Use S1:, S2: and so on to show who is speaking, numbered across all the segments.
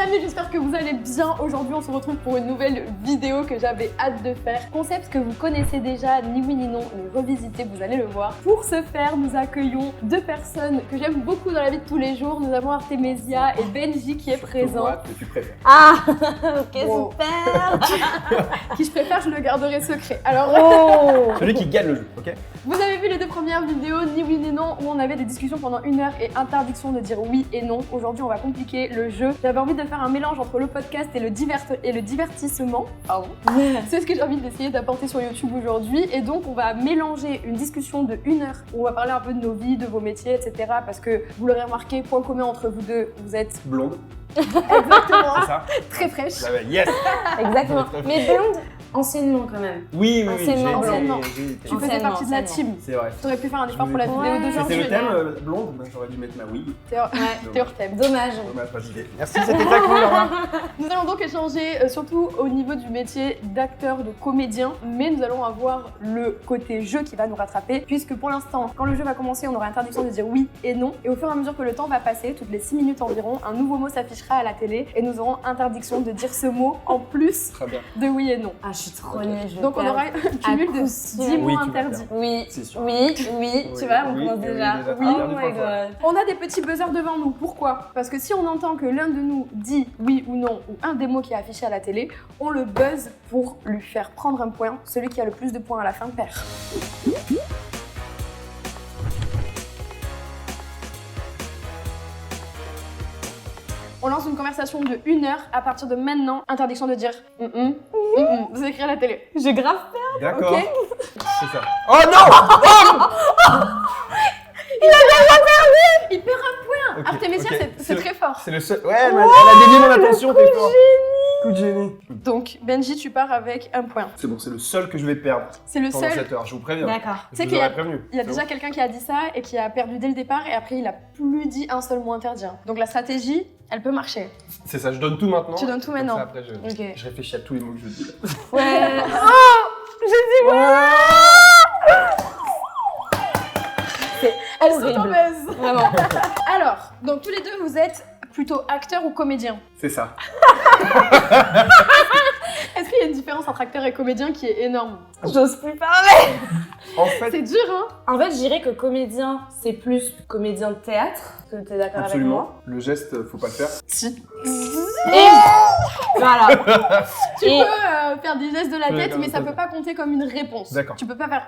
S1: amis, j'espère que vous allez bien. Aujourd'hui, on se retrouve pour une nouvelle vidéo que j'avais hâte de faire. Concept que vous connaissez déjà, ni oui ni non, mais revisité, vous allez le voir. Pour ce faire, nous accueillons deux personnes que j'aime beaucoup dans la vie de tous les jours. Nous avons Artémésia et Benji qui est présent.
S2: Moi, que tu préfères.
S3: Ah, ok, wow. Super.
S1: Qui je préfère, je le garderai secret. Alors,
S2: celui qui gagne le jeu, ok?
S1: Vous avez vu les deux premières vidéos, ni oui ni non, où on avait des discussions pendant 1 heure et interdiction de dire oui et non. Aujourd'hui, on va compliquer le jeu. J'avais envie de faire un mélange entre le podcast et le divertissement. Pardon. C'est ce que j'ai envie d'essayer d'apporter sur YouTube aujourd'hui. Et donc, on va mélanger une discussion de 1 heure où on va parler un peu de nos vies, de vos métiers, etc. Parce que vous l'aurez remarqué, point commun entre vous deux, vous êtes
S2: blonde.
S1: Exactement.
S2: C'est ça.
S1: Très fraîche.
S2: Bah ouais, yes.
S3: Exactement. Mais blonde, anciennement quand même.
S2: Oui.
S1: Anciennement. Tu faisais partie de la team.
S2: C'est vrai.
S1: Tu aurais pu faire un effort pour la vidéo d'aujourd'hui.
S2: C'était le thème blonde, donc j'aurais dû mettre ma wig.
S1: T'es hors thème.
S3: Dommage.
S2: Dommage, pas d'idée. Merci, c'était très cool.
S1: Nous allons donc échanger surtout au niveau du métier d'acteur, de comédien, mais nous allons avoir le côté jeu qui va nous rattraper, puisque pour l'instant, quand le jeu va commencer, on aura interdiction de dire oui et non, et au fur et à mesure que le temps va passer, toutes les 6 minutes environ, un nouveau mot s'affichera à la télé, et nous aurons interdiction de dire ce mot en plus de oui et non.
S3: Ah, je suis trop nulle.
S1: Donc on aura un cumul de 10 mots interdits.
S3: Oui,
S2: c'est sûr.
S3: Oui, tu vois, on commence déjà.
S1: Oui,
S3: oh my god.
S1: On a des petits buzzers devant nous. Pourquoi? Parce que si on entend que l'un de nous dit oui ou non, ou un des mots qui est affiché à la télé, on le buzz pour lui faire prendre un point. Celui qui a le plus de points à la fin perd. On lance une conversation de 1 heure. À partir de maintenant, interdiction de dire vous écrivez à la télé.
S3: J'ai grave peur.
S2: D'accord.
S1: Ok.
S2: C'est ça. Oh non.
S1: Il a déjà perdu. Il perd un point.
S2: Okay,
S1: Artémésia, c'est très fort.
S2: C'est le seul. Ouais, elle a dévié mon attention, t'es fort. Coup de génie.
S1: Donc, Benji, tu pars avec 1 point.
S2: C'est bon, c'est le seul que je vais perdre.
S1: C'est le
S2: pendant
S1: seul.
S2: cette heure, je vous préviens.
S3: D'accord.
S1: Tu sais qu'il y a déjà quelqu'un qui a dit ça et qui a perdu dès le départ et après il a plus dit un seul mot interdit. Donc la stratégie, elle peut marcher.
S2: C'est ça, je donne tout maintenant.
S1: Tu donnes tout maintenant.
S2: Ça, après, je réfléchis à tous les mots que je dis.
S3: Ouais.
S1: J'ai dit ouais. Elles sont tombeuses.
S3: Vraiment.
S1: Alors, donc tous les deux, vous êtes plutôt acteur ou comédien?
S2: C'est ça.
S1: Est-ce qu'il y a une différence entre acteur et comédien qui est énorme?
S3: J'ose plus parler.
S2: En fait,
S1: c'est dur, hein?
S3: En fait, je dirais que comédien, c'est plus comédien de théâtre. Est-ce que t'es d'accord avec
S2: absolument.
S3: moi?
S2: Le geste, faut pas le faire.
S1: Si.
S3: Et voilà.
S1: Tu peux faire des gestes de la tête, mais ça
S2: d'accord.
S1: peut pas compter comme une réponse.
S2: D'accord.
S1: Tu peux pas faire.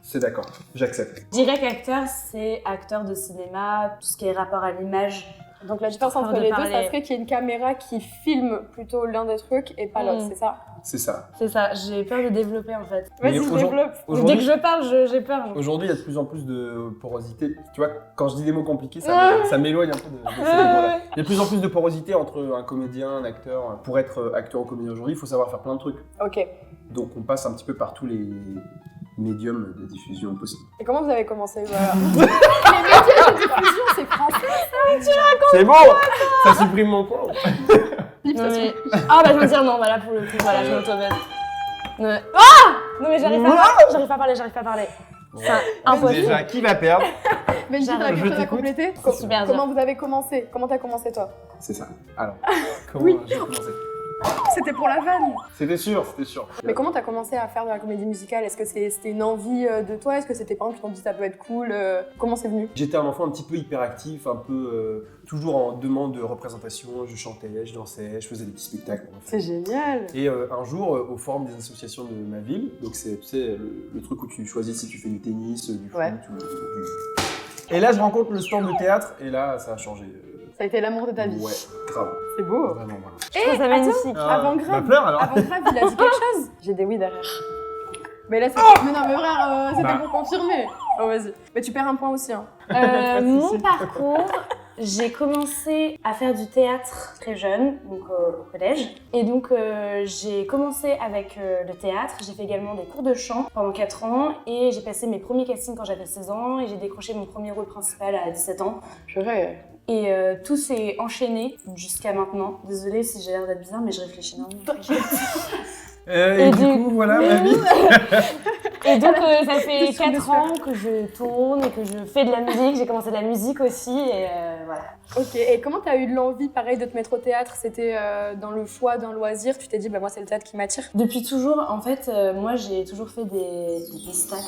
S2: C'est d'accord, j'accepte.
S3: Je dirais qu'acteur, c'est acteur de cinéma, tout ce qui est rapport à l'image.
S1: Donc la différence entre les deux, ça serait qu'il y ait une caméra qui filme plutôt l'un des trucs et pas l'autre, c'est ça?
S2: C'est ça.
S3: C'est ça, j'ai peur de développer en fait.
S1: Vas-y, développe.
S3: Dès que je parle, j'ai peur.
S2: Aujourd'hui, il y a de plus en plus de porosité. Tu vois, quand je dis des mots compliqués, ça m'éloigne un peu de ces mots-là. Il y a de plus en plus de porosité entre un comédien, un acteur. Pour être acteur ou comédien aujourd'hui, il faut savoir faire plein de trucs.
S1: Ok.
S2: Donc on passe un petit peu par tous les médiums de diffusion possibles.
S1: Et comment vous avez commencé? Voilà. Les médias de diffusion, c'est français.
S2: C'est bon. Ça supprime mon point.
S3: Ah bah je vais dire non, voilà pour le coup, voilà, je m'auto-baisse. Ah non mais j'arrive pas à parler. C'est impossible.
S2: Déjà, qui va perdre?
S1: Benji, t'as quelque chose à
S2: t'écoute.
S1: compléter?
S3: Super
S1: Comment vous avez commencé? Comment t'as commencé toi?
S2: C'est ça. Alors, comment
S1: Oui.
S2: j'ai commencé?
S1: C'était pour la vanne.
S2: C'était sûr, c'était sûr.
S1: Mais comment t'as commencé à faire de la comédie musicale? Est-ce que c'était une envie de toi? Est-ce que c'était parents qui t'ont dit ça peut être cool? Comment c'est venu?
S2: J'étais un enfant un petit peu hyperactif, un peu toujours en demande de représentation. Je chantais, je dansais, je faisais des petits spectacles.
S1: C'est génial.
S2: Et un jour, au forum des associations de ma ville, donc c'est tu sais, le truc où tu choisis si tu fais du tennis, du foot, Et là, je rencontre le stand de théâtre et là, ça a changé.
S1: Ça a été l'amour de ta vie.
S2: Ouais, grave.
S1: C'est beau.
S2: Vraiment, voilà.
S3: Je trouve ça magnifique.
S1: Avant grave,
S2: pleure alors.
S1: avant grave, il a dit quelque chose. J'ai des oui derrière. Mais là, c'est... Mais non, mais frère, c'était pour confirmer. Oh, vas-y. Mais tu perds un point aussi, hein.
S3: Mon parcours, j'ai commencé à faire du théâtre très jeune, donc au collège. Et donc j'ai commencé avec le théâtre. J'ai fait également des cours de chant pendant 4 ans. Et j'ai passé mes premiers castings quand j'avais 16 ans. Et j'ai décroché mon premier rôle principal à 17 ans.
S1: Purée.
S3: Et tout s'est enchaîné jusqu'à maintenant. Désolée si j'ai l'air d'être bizarre, mais je réfléchis énormément.
S2: Et du coup, voilà ma vie.
S3: Et donc, ça fait
S1: Je suis
S3: 4 ans que je tourne et que je fais de la musique. J'ai commencé de la musique aussi et voilà.
S1: Ok, et comment t'as eu l'envie, pareil, de te mettre au théâtre? C'était dans le choix d'un loisir? Tu t'es dit, bah moi, c'est le théâtre qui m'attire?
S3: Depuis toujours, en fait, moi, j'ai toujours fait des stacks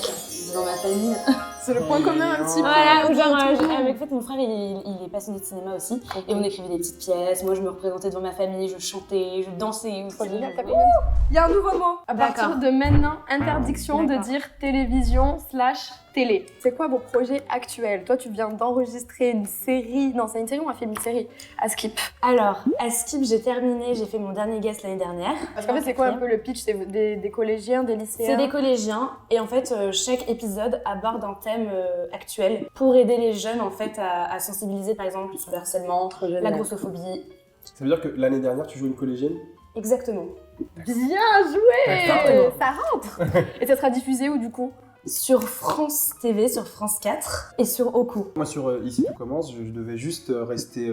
S3: dans ma famille.
S1: C'est le point commun un petit peu.
S3: Voilà, ou genre,
S1: tout le monde.
S3: avec en fait, mon frère, il est passionné de cinéma aussi. Et on écrivait des petites pièces. Moi, je me représentais devant ma famille, je chantais, je dansais aussi.
S1: Trop génial, t'as combien de- Il y a un nouveau mot. À partir
S3: D'accord.
S1: de maintenant, interdiction de
S3: D'accord.
S1: dire télévision/télé. C'est quoi vos projets actuels? Toi, tu viens d'enregistrer une série. Non, c'est une série ou un film? Une série. À Skip.
S3: Alors, à Skip, j'ai terminé, j'ai fait mon dernier guest l'année dernière.
S1: Parce qu'en fait, c'est quoi un peu le pitch? C'est des collégiens, des lycéens?
S3: C'est des collégiens et en fait chaque épisode aborde un thème actuel pour aider les jeunes en fait à sensibiliser par exemple sur le harcèlement, la grossophobie.
S2: Ça veut dire que l'année dernière, tu jouais une collégienne?
S3: Exactement.
S1: Bien joué!
S2: Exactement.
S1: Ça rentre! Et ça sera diffusé où du coup?
S3: Sur France TV, sur France 4 et sur Oku.
S2: Moi, sur Ici Tout Commence, je devais juste rester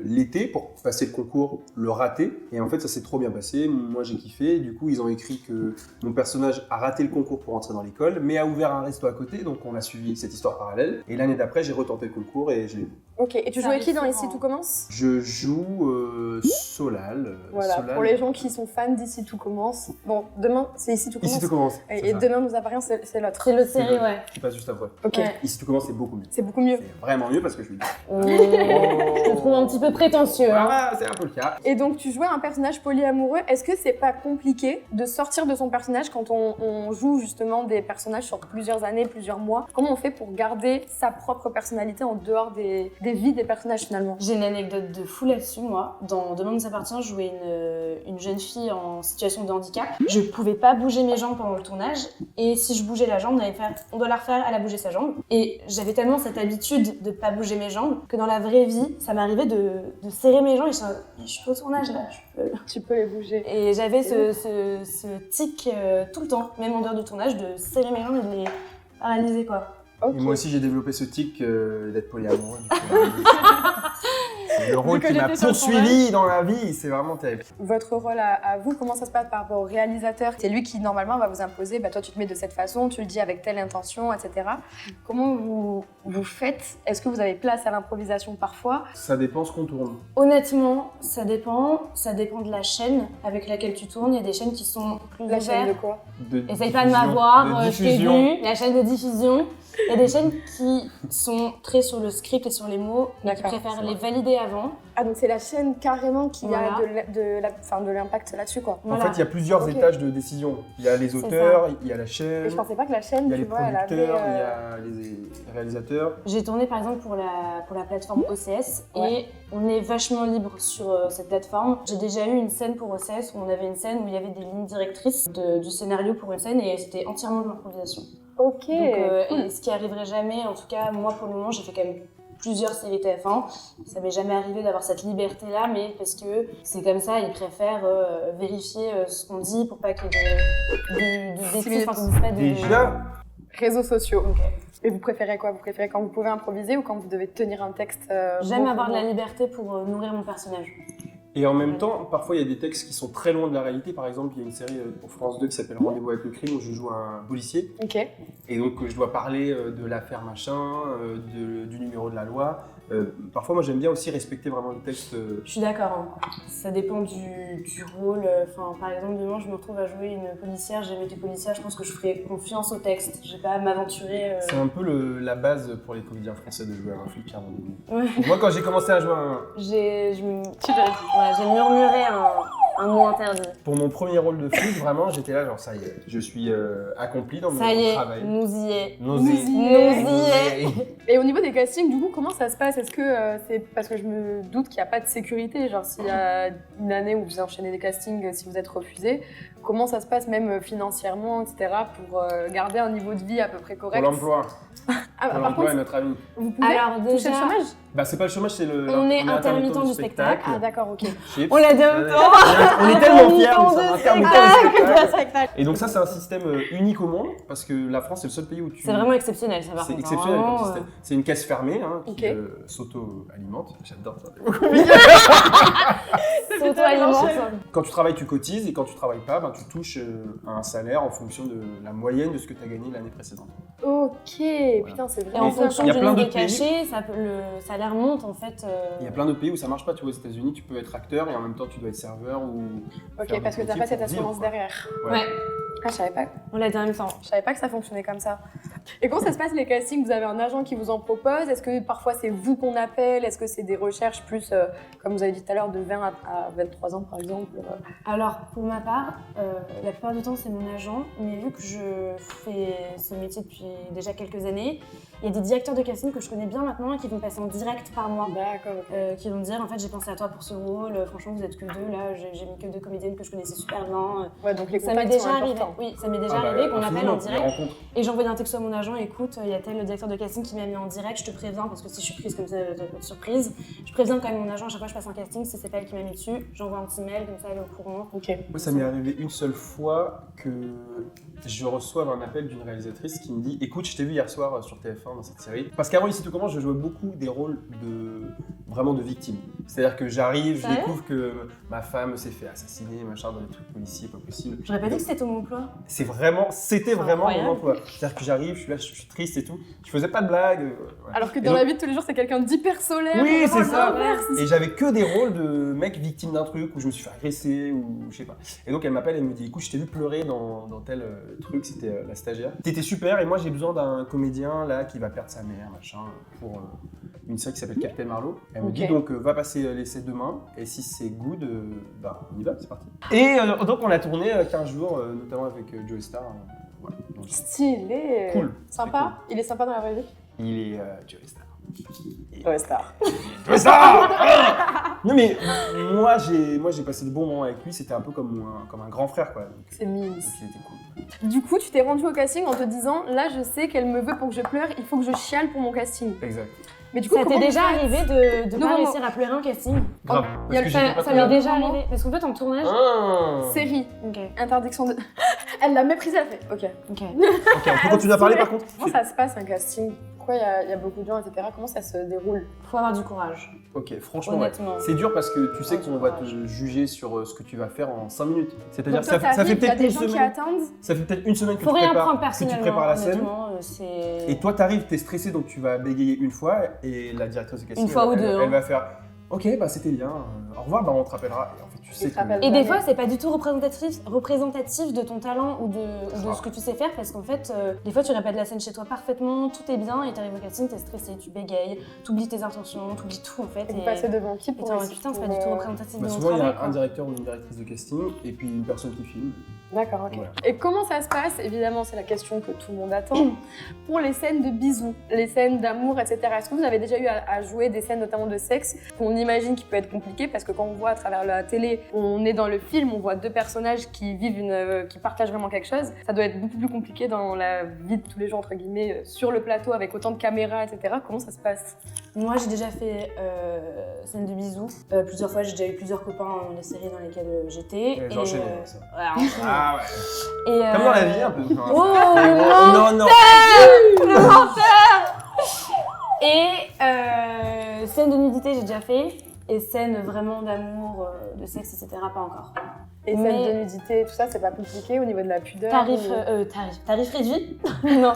S2: l'été pour passer le concours, le rater. Et en fait, ça s'est trop bien passé. Moi, j'ai kiffé. Du coup, ils ont écrit que mon personnage a raté le concours pour entrer dans l'école, mais a ouvert un resto à côté. Donc, on a suivi cette histoire parallèle. Et l'année d'après, j'ai retenté le concours et je l'ai eu.
S1: Ok, et tu
S3: Ça
S1: jouais qui dans
S3: arrive
S1: Ici
S3: souvent.
S1: Tout Commence?
S2: Je joue Solal.
S1: Voilà,
S2: Solal.
S1: pour les gens qui sont fans d'Ici Tout Commence. Bon, demain, c'est Ici Tout Commence.
S2: Ici Tout Commence.
S1: Et
S2: c'est ça.
S1: demain, nous appartient, c'est l'autre.
S3: C'est l'autre
S2: C'est
S3: série,
S2: le-
S3: ouais.
S2: Qui passe juste après.
S1: Ok,
S3: Ouais.
S2: Ici Tout Commence, c'est beaucoup mieux.
S1: c'est beaucoup mieux.
S2: C'est vraiment mieux parce que je suis.
S3: Je te trouve un petit peu prétentieux. Hein.
S2: Voilà, c'est un peu le cas.
S1: Et donc, tu jouais un personnage polyamoureux. Est-ce que c'est pas compliqué de sortir de son personnage quand on joue justement des personnages sur plusieurs années, plusieurs mois? Comment on fait pour garder sa propre personnalité en dehors des vies des personnages finalement?
S3: J'ai une anecdote de fou là-dessus, moi. Dans Demain nous appartient, je jouais une jeune fille en situation de handicap. Je pouvais pas bouger mes jambes pendant le tournage. Et si je bougeais la jambe, on doit la refaire, elle a bougé sa jambe. Et j'avais tellement cette habitude de pas bouger mes jambes que dans la vraie vie, ça m'arrivait de serrer mes jambes et je suis pas au tournage là.
S1: Tu peux les bouger.
S3: Et j'avais ce tic tout le temps, même en dehors du tournage, de serrer mes jambes et de les paralyser quoi.
S1: Ok.
S2: Et moi aussi, j'ai développé ce tic d'être polyamoureux. Du coup, c'est le rôle
S1: que
S2: qui m'a
S1: j'étais sur le
S2: poursuivi dans la vie, c'est vraiment terrible.
S1: Votre rôle à vous, comment ça se passe par rapport au réalisateur? C'est lui qui normalement va vous imposer, bah toi tu te mets de cette façon, tu le dis avec telle intention, etc. Comment vous faites? Est-ce que vous avez place à l'improvisation parfois?
S2: Ça dépend ce qu'on tourne.
S3: Honnêtement, ça dépend de la chaîne avec laquelle tu tournes. Il y a des chaînes qui sont plus
S1: La chaîne de
S3: ouvertes.
S1: quoi?
S3: Essaye pas de
S2: diffusion,
S3: m'avoir,
S2: de
S3: je t'ai
S2: diffusion.
S3: vu, la chaîne de diffusion. Il y a des chaînes qui sont très sur le script et sur les mots, mais qui
S1: D'accord,
S3: préfèrent
S2: c'est
S3: les
S2: vrai.
S3: valider avant.
S1: Ah donc c'est la chaîne carrément qui
S3: Voilà.
S1: a de l'impact là-dessus quoi.
S3: Voilà.
S2: En fait, il y a plusieurs
S1: Ok.
S2: étages de décision. Il y a les
S3: C'est
S2: auteurs, il y a la chaîne,
S1: Et je pensais pas que la chaîne,
S2: il y a
S1: tu
S2: les
S1: vois, elle avait...
S2: producteurs, il y a les réalisateurs.
S3: J'ai tourné par exemple pour la plateforme OCS
S1: Ouais.
S3: et on est vachement libre sur cette plateforme. J'ai déjà eu une scène pour OCS où on avait une scène où il y avait des lignes directrices du scénario pour une scène et c'était entièrement de l'improvisation.
S1: Ok.
S3: Donc,
S1: cool.
S3: et ce qui arriverait jamais, en tout cas moi pour le moment j'ai fait quand même plusieurs séries TF1, ça m'est jamais arrivé d'avoir cette liberté là, mais parce que c'est comme ça, ils préfèrent vérifier ce qu'on dit pour pas qu'il y ait de bêtises, enfin qu'on dise pas de...
S2: Déjà,
S1: Réseaux sociaux.
S3: Ok.
S1: Et vous préférez quoi? Vous préférez quand vous pouvez improviser ou quand vous devez tenir un texte
S3: J'aime
S1: mot pour
S3: avoir de la
S1: mot?
S3: liberté pour nourrir mon personnage.
S2: et en même temps, parfois il y a des textes qui sont très loin de la réalité. Par exemple, il y a une série pour France 2 qui s'appelle Rendez-vous avec le crime où je joue un policier.
S1: Ok.
S2: Et donc je dois parler de l'affaire machin, du numéro de la loi. Parfois moi j'aime bien aussi respecter vraiment le texte.
S3: Je suis d'accord, hein. Ça dépend du rôle. Enfin, par exemple, demain je me retrouve à jouer une policière, j'ai été policière, je pense que je ferai confiance au texte. Je vais pas m'aventurer.
S2: C'est un peu la base pour les comédiens français de jouer un flic à un moment donné.
S3: Ouais.
S2: Moi quand j'ai commencé à jouer
S1: Tu l'as dit.
S3: J'ai murmuré un mot interdit.
S2: pour mon premier rôle de flic, vraiment j'étais là genre ça y est, je suis accompli dans mon
S3: Ça y est,
S2: travail.
S3: nous y est.
S1: Nous y
S3: est.
S1: Et au niveau des castings, du coup, comment ça se passe? Est-ce que c'est parce que je me doute qu'il n'y a pas de sécurité? Genre, s'il y a une année où vous enchaînez des castings, si vous êtes refusé, comment ça se passe même financièrement, etc., pour garder un niveau de vie à peu près
S2: Pour
S1: correct?
S2: l'emploi.
S1: Ah,
S2: Pour
S1: par
S2: l'emploi
S1: contre,
S2: est notre ami.
S1: vous pouvez
S3: Alors
S1: toucher
S3: déjà,
S1: le chômage?
S2: Bah c'est pas le chômage, c'est le.
S3: On est intermittent du spectacle.
S1: Ah, d'accord, ok.
S2: Chips.
S3: on l'a dit en même temps.
S2: On est tellement fiers, nous sommes
S3: Intermittent
S2: intermittents du
S3: de
S2: spectacle. Et donc ça c'est un système unique au monde parce que la France c'est le seul pays où tu.
S3: C'est vraiment exceptionnel, ça par
S2: C'est
S3: contre.
S2: exceptionnel
S3: Vraiment,
S2: comme système. C'est une caisse fermée hein, qui
S1: Ok.
S2: s'auto-alimente. J'adore ça.
S3: alimente.
S2: Quand tu travailles, tu cotises, et quand tu travailles pas, tu touches un salaire en fonction de la moyenne de ce que tu as gagné l'année précédente.
S1: Ok, putain, c'est
S3: Et
S1: vraiment
S3: en fonction
S2: Il y a
S3: du
S2: plein
S3: nombre de
S2: d'autres pays.
S3: cachets, le salaire monte en fait.
S2: Il y a plein d'autres pays où ça marche pas. Tu vois, aux États-Unis, tu peux être acteur et en même temps tu dois être serveur ou.
S1: Ok,
S2: faire
S1: parce que
S2: d'autres
S1: t'as pas
S2: métiers
S1: cette
S2: pour vivre,
S1: assurance
S2: quoi.
S1: derrière.
S3: Ouais,
S1: Ah, je savais pas.
S3: on l'a dit en même temps.
S1: Je savais pas que ça fonctionnait comme ça. Et comment ça se passe les castings? Vous avez un agent qui vous en propose? Est-ce que parfois c'est vous qu'on appelle? Est-ce que c'est des recherches plus, comme vous avez dit tout à l'heure, de 20 à 23 ans par exemple?
S3: Alors, pour ma part, la plupart du temps, c'est mon agent. Mais vu que je fais ce métier depuis déjà quelques années, il y a des directeurs de casting que je connais bien maintenant et qui vont passer en direct par mois.
S1: D'accord, ok.
S3: Qui vont me dire, en fait, j'ai pensé à toi pour ce rôle. Franchement, vous êtes que deux. Là, j'ai mis que deux comédiennes que je connaissais super bien.
S1: Ouais, donc les
S3: Ça m'est
S1: contacts sont
S3: déjà arrivé.
S1: importants.
S3: Oui, ça m'est déjà arrivé qu'on m'appelle en direct.
S2: Rencontre.
S3: Et j'envoie un texto à mon agent, écoute, il y a tel directeur de casting qui m'a mis en direct, je te préviens, parce que si je suis prise comme ça, ça peut être surprise. Je préviens quand même mon agent, à chaque fois que je passe un casting, si c'est pas elle qui m'a mis dessus, j'envoie un petit mail, comme ça elle est au courant.
S1: Ok.
S2: Moi, ça m'est arrivé une seule fois que je reçoive un appel d'une réalisatrice qui me dit écoute, je t'ai vu hier soir sur TF1 dans cette série. Parce qu'avant, ici tout commence, je jouais beaucoup des rôles vraiment de victimes. C'est-à-dire que j'arrive, je
S3: Ouais.
S2: découvre que ma femme s'est fait assassiner, machin, dans des trucs policiers, pas possible.
S3: J'aurais pas dit que c'était ton emploi.
S2: C'était vraiment
S3: incroyable.
S2: mon emploi. C'est-à-dire que j'arrive, je suis là, je suis triste et tout. Je faisais pas de blagues. Ouais.
S1: Alors que
S2: Et
S1: dans
S2: donc-
S1: la vie de tous les jours, c'est quelqu'un d'hyper solaire.
S2: Oui,
S1: vraiment
S2: c'est ça.
S1: l'inverse.
S2: Et j'avais que des rôles de mec victime d'un truc où je me suis fait agresser ou je sais pas. Et donc elle m'appelle et me dit écoute, je t'ai vu pleurer dans tel truc, c'était la stagiaire. T'étais super et moi j'ai besoin d'un comédien là qui va perdre sa mère, machin, pour une série qui s'appelle Captain Marlowe. Elle me
S1: Ok.
S2: dit donc va passer l'essai demain et si c'est good, on y va, c'est parti. Et donc on a tourné 15 jours, notamment avec Joey Star. Voilà. Donc,
S1: Stylé.
S2: Cool.
S1: Sympa. Il est sympa dans la vraie vie.
S2: il est Joey Star.
S1: Ouais, star.
S2: Joey Star. Non mais moi j'ai passé de bons moments avec lui, c'était un peu comme un grand frère quoi. Donc,
S1: C'est mignon.
S2: c'était cool.
S1: Du coup, tu t'es rendu au casting en te disant là, je sais qu'elle me veut pour que je pleure, il faut que je chiale pour mon casting.
S2: Exact.
S1: Mais du coup,
S3: Ça t'est
S1: comment
S3: déjà
S1: vous faites
S3: arrivé de
S1: Non,
S3: pas
S1: non.
S3: réussir à pleurer en casting?
S2: Grave.
S1: il y a
S2: Parce que
S1: le-
S2: j'étais pas
S3: Ça
S2: très
S3: m'est
S2: bien.
S3: déjà arrivé. Parce qu'en fait, en tournage.
S2: Ah.
S1: Série,
S3: Ok,
S1: interdiction de. Elle l'a méprisé, elle fait. Ok.
S3: ok.
S2: Ok, on peut continuer à parler par contre.
S1: Comment ça se passe un casting? Pourquoi il y a beaucoup de gens, etc. Comment ça se déroule?
S3: Faut avoir du courage,
S2: Ok, franchement, ouais.
S3: honnêtement.
S2: C'est dur parce que tu sais
S3: Ouais,
S2: qu'on va te
S3: courage.
S2: juger sur ce que tu vas faire en 5 minutes. C'est-à-dire
S1: Donc
S2: que
S1: toi,
S2: ça fait
S1: t'arrives, il y a
S2: peut-être
S1: des
S2: une
S1: gens qui
S2: semaine.
S1: attendent.
S2: Ça fait peut-être une semaine que
S3: Faut
S2: tu
S3: rien
S2: prépares,
S3: prendre
S2: que tu
S3: personnellement.
S2: prépares la scène.
S3: Honnêtement, c'est.
S2: Et toi, t'arrives, t'es stressé, donc tu vas bégayer une fois et la directrice de casting,
S3: Une fois ou
S2: elle,
S3: deux,
S2: elle
S3: hein.
S2: va faire ok, bah c'était bien, au revoir, bah on te rappellera. Et en fait, tu sais
S1: te
S2: que.
S1: rappellent.
S3: Et des fois, c'est pas du tout représentatif de ton talent ou de
S2: Grave.
S3: ce que tu sais faire, parce qu'en fait, des fois, tu répètes la scène chez toi parfaitement, tout est bien, et t'arrives au casting, t'es stressé, tu bégayes, t'oublies tes intentions, t'oublies tout en fait.
S1: Et vous passez devant qui
S3: et
S1: pour
S3: t'es en mode,
S1: essayer
S3: putain, c'est
S1: pour,
S3: pas du tout représentatif
S2: Bah,
S3: de mon
S2: souvent, il y
S3: travail.
S2: a
S3: quoi.
S2: un directeur ou une directrice de casting et puis une personne qui filme.
S1: D'accord, ok.
S2: Voilà.
S1: Et comment ça se passe? Évidemment, c'est la question que tout le monde attend. Pour les scènes de bisous, les scènes d'amour, etc. Est-ce que vous avez déjà eu à jouer des scènes notamment de sexe qu'on imagine qui peut être compliqué parce que quand on voit à travers la télé, on est dans le film, on voit deux personnages qui vivent qui partagent vraiment quelque chose. Ça doit être beaucoup plus compliqué dans la vie de tous les jours entre guillemets sur le plateau avec autant de caméras, etc. Comment ça se passe?
S3: Moi, j'ai déjà fait scène de bisous. Plusieurs fois, j'ai déjà eu plusieurs copains dans les séries dans lesquelles j'étais.
S2: Et j'enchaîne, ça.
S3: Ouais, enchaîne.
S2: Ah ouais.
S3: Et,
S2: Comme dans la vie, un peu.
S3: Oh
S2: non, non.
S3: Et scène de nudité, j'ai déjà fait. Et scène vraiment d'amour, de sexe, etc., pas encore.
S1: Et
S3: Mais-
S1: scènes de nudité, tout ça, c'est pas compliqué au niveau de la pudeur?
S3: Tarif réduit. Non.